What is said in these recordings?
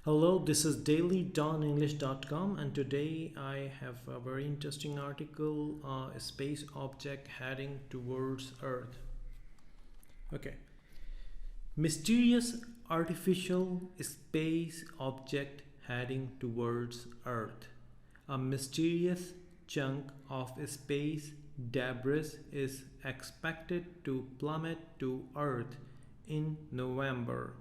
Hello, this is daily.english.com, and today I have a very interesting article, a space object heading towards Earth. Okay. Mysterious artificial space object heading towards Earth. A mysterious chunk of space debris is expected to plummet to Earth in November.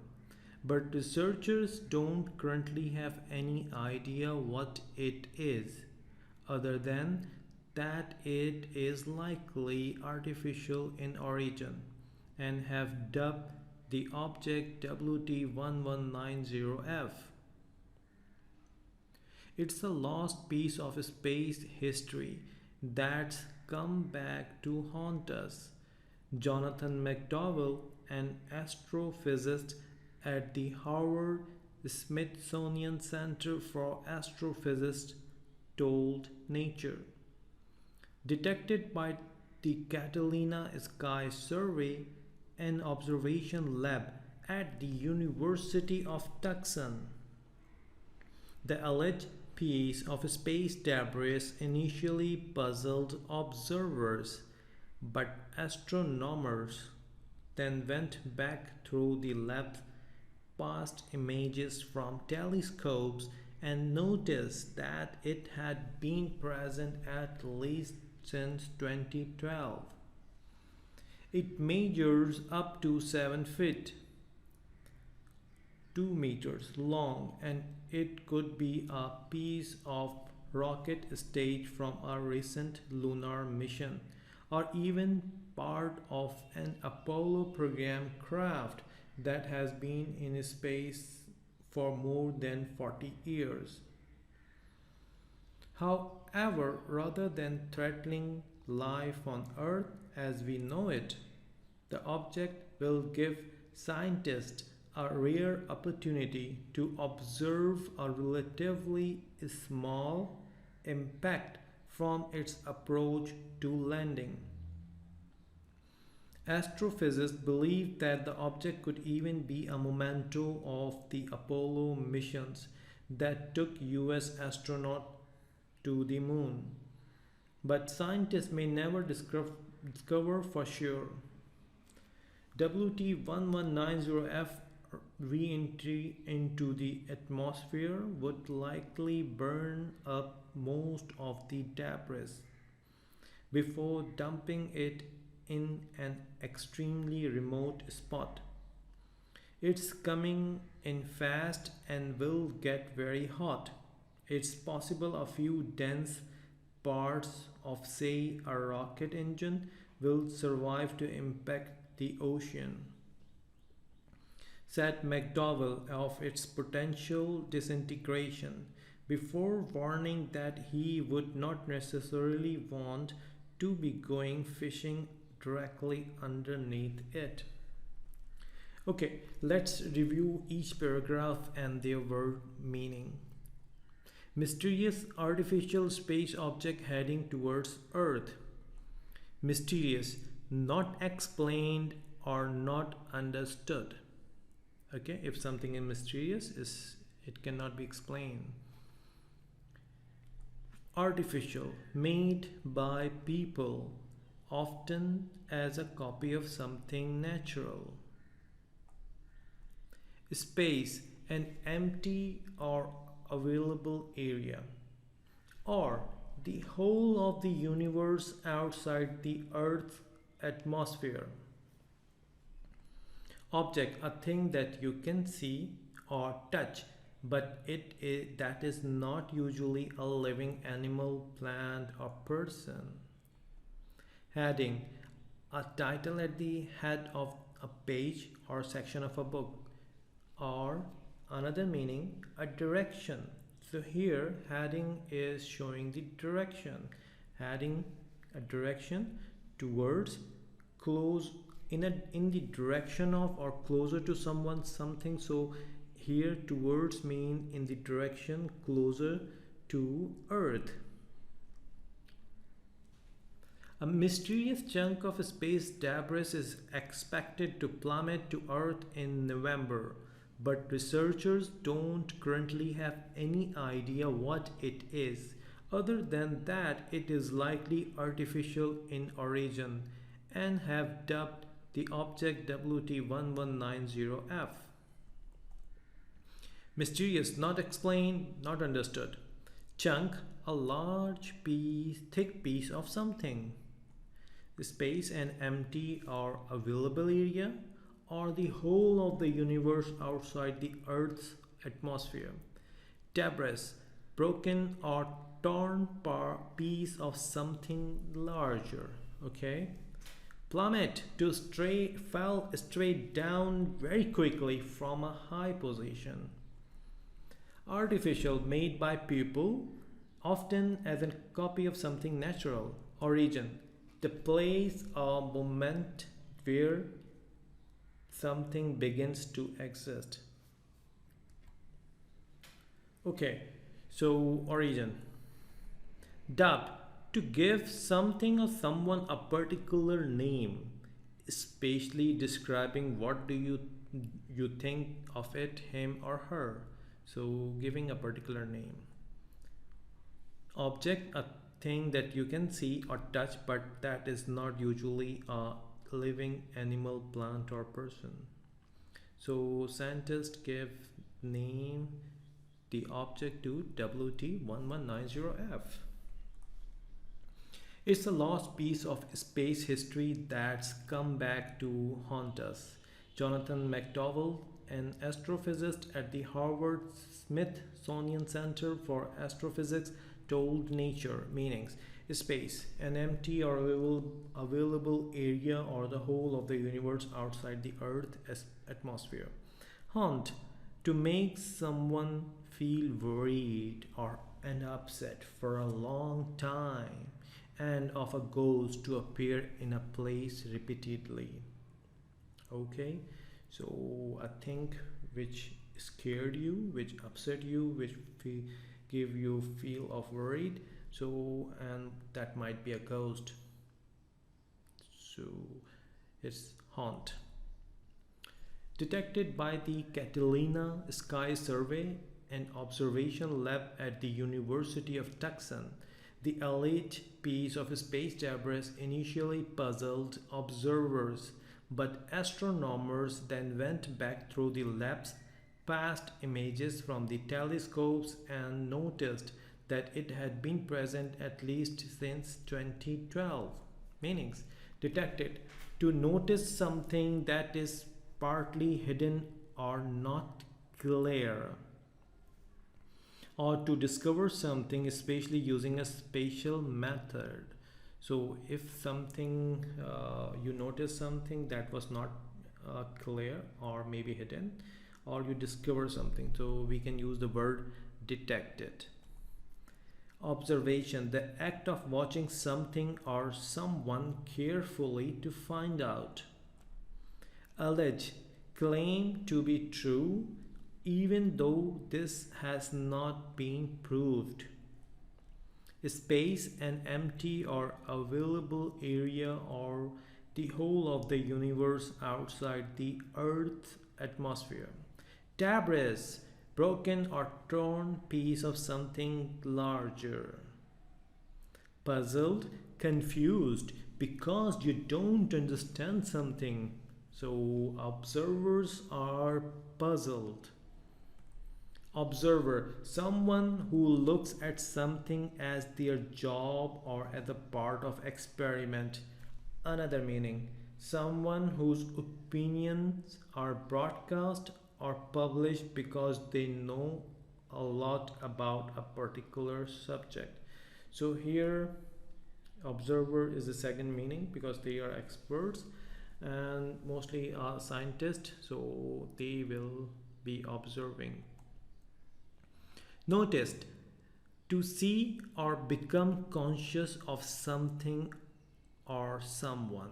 But researchers don't currently have any idea what it is, other than that it is likely artificial in origin, and have dubbed the object WT1190F. It's a lost piece of space history that's come back to haunt us. Jonathan McDowell, an astrophysicist at the Howard Smithsonian Center for Astrophysics, told Nature. Detected by the Catalina Sky Survey, an observation lab at the University of Tucson. The alleged piece of space debris initially puzzled observers, but astronomers then went back through the lab's past images from telescopes and noticed that it had been present at least since 2012. It measures up to 7 feet, 2 meters long, and it could be a piece of rocket stage from a recent lunar mission, or even part of an Apollo program craft that has been in space for more than 40 years. However, rather than threatening life on Earth as we know it, the object will give scientists a rare opportunity to observe a relatively small impact from its approach to landing. Astrophysicists believe that the object could even be a memento of the Apollo missions that took US astronauts to the moon. But scientists may never discover for sure. WT1190F re-entry into the atmosphere would likely burn up most of the debris before dumping it in an extremely remote spot. It's coming in fast and will get very hot. It's possible a few dense parts of, say, a rocket engine will survive to impact the ocean, said McDowell of its potential disintegration, before warning that he would not necessarily want to be going fishing directly underneath it. Okay, let's review each paragraph and their word meaning. Mysterious artificial space object heading towards Earth. Mysterious, not explained or not understood. Okay, if something is mysterious, it cannot be explained. Artificial, made by people, often as a copy of something natural. Space, an empty or available area, or the whole of the universe outside the Earth's atmosphere. Object, a thing that you can see or touch, but that is not usually a living animal, plant, or person. Heading, a title at the head of a page or section of a book, or another meaning, a direction. So here heading is showing the direction, heading a direction towards, close, in the direction of or closer to someone, something. So here towards mean in the direction closer to Earth. A mysterious chunk of space debris is expected to plummet to Earth in November, but researchers don't currently have any idea what it is. Other than that, it is likely artificial in origin and have dubbed the object WT1190F. Mysterious, not explained, not understood. Chunk, a large piece, thick piece of something. Space and empty or available area, or the whole of the universe outside the Earth's atmosphere. Debris, broken or torn piece of something larger. Okay. Plummet, to stray, fell straight down very quickly from a high position. Artificial, made by people, often as a copy of something natural. Origin, the place or moment where something begins to exist. Okay, so origin. Dub, to give something or someone a particular name, especially describing what do you think of it, him or her. So giving a particular name. Object, a thing that you can see or touch, but that is not usually a living animal, plant, or person. So scientists give name the object to WT1190F. It's a lost piece of space history that's come back to haunt us. Jonathan McDowell, an astrophysicist at the Harvard Smithsonian Center for Astrophysics, told Nature Meanings space, an empty or available area or the whole of the universe outside the Earth's atmosphere. Haunt, to make someone feel worried or and upset for a long time, and of a ghost to appear in a place repeatedly. Okay, so a thing which scared you, which upset you, which give you feel of worried, so and that might be a ghost. So it's haunt. Detected by the Catalina Sky Survey and Observation Lab at the University of Tucson, the elite piece of space debris initially puzzled observers, but astronomers then went back through the lab's past images from the telescopes and noticed that it had been present at least since 2012. Meanings: detected, to notice something that is partly hidden or not clear, or to discover something, especially using a spatial method. So if something you notice something that was not clear or maybe hidden, or you discover something, so we can use the word detected. Observation, the act of watching something or someone carefully to find out. Allege, claim to be true even though this has not been proved. Space, an empty or available area or the whole of the universe outside the Earth's atmosphere. Debris, broken or torn piece of something larger. Puzzled, confused, because you don't understand something. So observers are puzzled. Observer, someone who looks at something as their job or as a part of experiment. Another meaning, someone whose opinions are broadcast or published because they know a lot about a particular subject. So here observer is the second meaning because they are experts and mostly scientists, so they will be observing. Noticed, to see or become conscious of something or someone.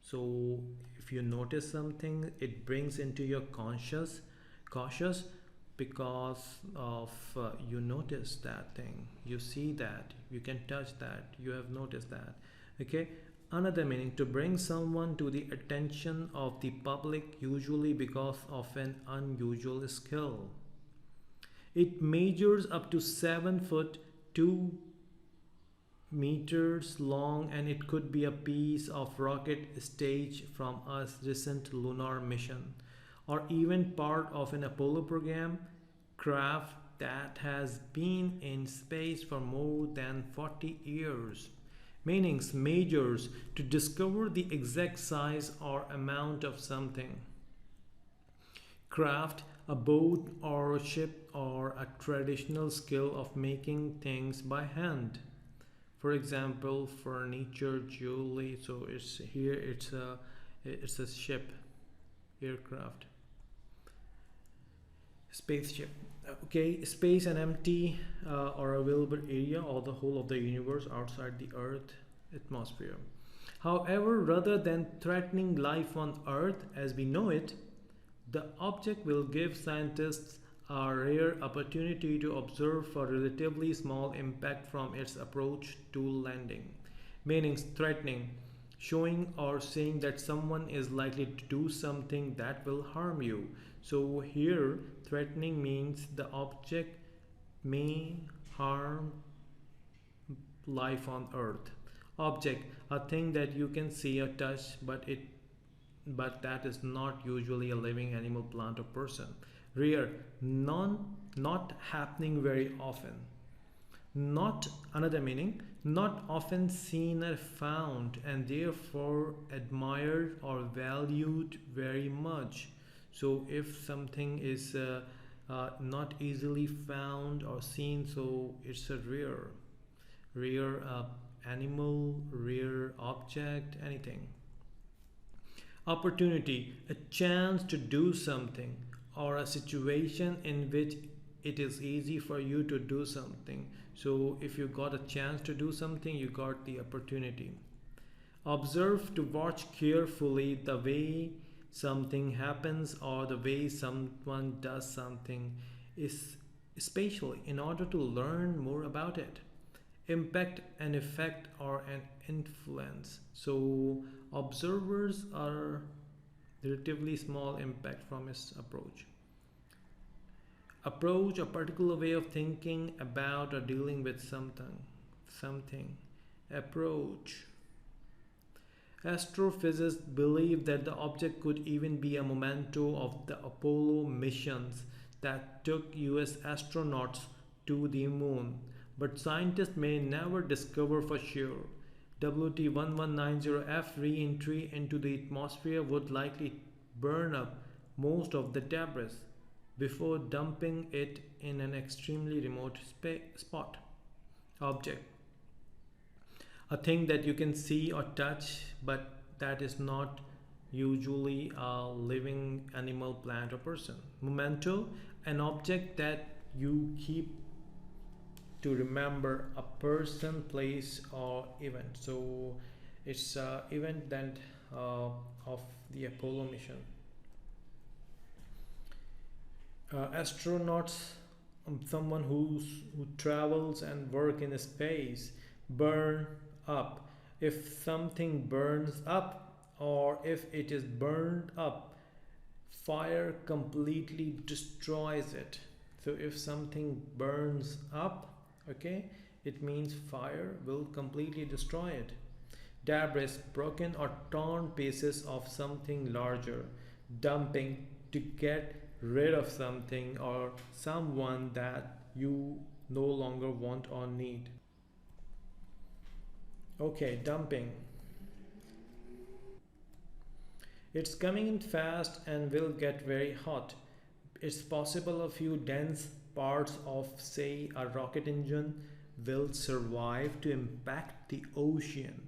So if you notice something, it brings into your cautious because of you notice that thing, you see that, you can touch that, you have noticed that. Okay, another meaning, to bring someone to the attention of the public, usually because of an unusual skill. It measures up to 7 foot 2 meters long, and it could be a piece of rocket stage from a recent lunar mission, or even part of an Apollo program craft that has been in space for more than 40 years. Meanings measures to discover the exact size or amount of something. Craft, a boat or a ship, or a traditional skill of making things by hand. For example, furniture, jewelry. So it's here. It's a ship, aircraft, spaceship. Okay, space and empty or available area or the whole of the universe outside the Earth atmosphere. However, rather than threatening life on Earth as we know it, the object will give scientists a rare opportunity to observe for relatively small impact from its approach to landing. Meanings threatening, showing or saying that someone is likely to do something that will harm you. So here, threatening means the object may harm life on Earth. Object, a thing that you can see or touch, but that is not usually a living animal, plant, or person. Rare, not happening very often. Not, another meaning, not often seen or found, and therefore admired or valued very much. So if something is not easily found or seen, so it's a rare animal, rare object, anything. Opportunity, a chance to do something, or a situation in which it is easy for you to do something. So if you got a chance to do something, you got the opportunity. Observe, to watch carefully the way something happens or the way someone does something, is especially in order to learn more about it. Impact, an effect or an influence. So observers are relatively small impact from its approach. Approach, a particular way of thinking about or dealing with something. Approach. Astrophysicists believe that the object could even be a memento of the Apollo missions that took US astronauts to the moon, but scientists may never discover for sure. WT-1190F re-entry into the atmosphere would likely burn up most of the debris before dumping it in an extremely remote spot. Object, a thing that you can see or touch, but that is not usually a living animal, plant, or person. Memento, an object that you keep to remember a person, place, or event. So it's an event that of the Apollo mission. Astronauts, someone who travels and work in space. Burn up, if something burns up or if it is burned up, fire completely destroys it. So if something burns up, okay, it means fire will completely destroy it. Debris, broken or torn pieces of something larger. Dumping, to get rid of something or someone that you no longer want or need. Okay, dumping. It's coming in fast and will get very hot. It's possible a few dense parts of, say, a rocket engine will survive to impact the ocean.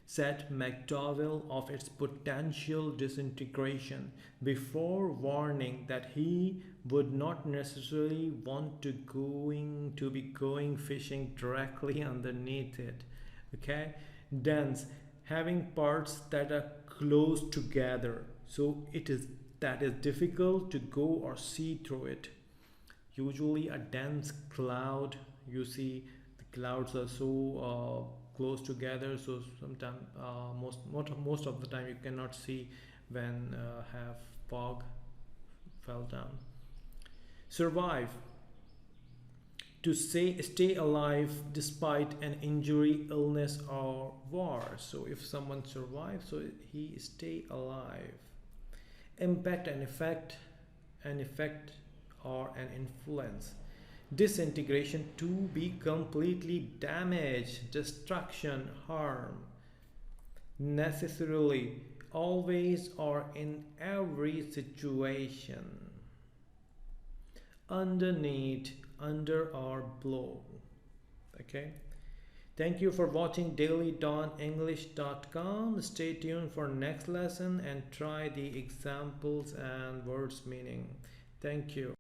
Set McDowell of its potential disintegration before warning that he would not necessarily want to be going fishing directly underneath it. Okay, dense, having parts that are close together, so that is difficult to go or see through it. Usually a dense cloud, you see the clouds are so close together, so sometimes most of the time you cannot see when have fog fell down. Survive, to stay alive despite an injury, illness, or war. So if someone survives, so he stay alive. Impact and effect, an effect or an influence. Disintegration, to be completely damaged, destruction, harm. Necessarily, always or in every situation. Underneath, under or below. Okay. Thank you for watching dailydawnenglish.com. Stay tuned for next lesson and try the examples and words meaning. Thank you.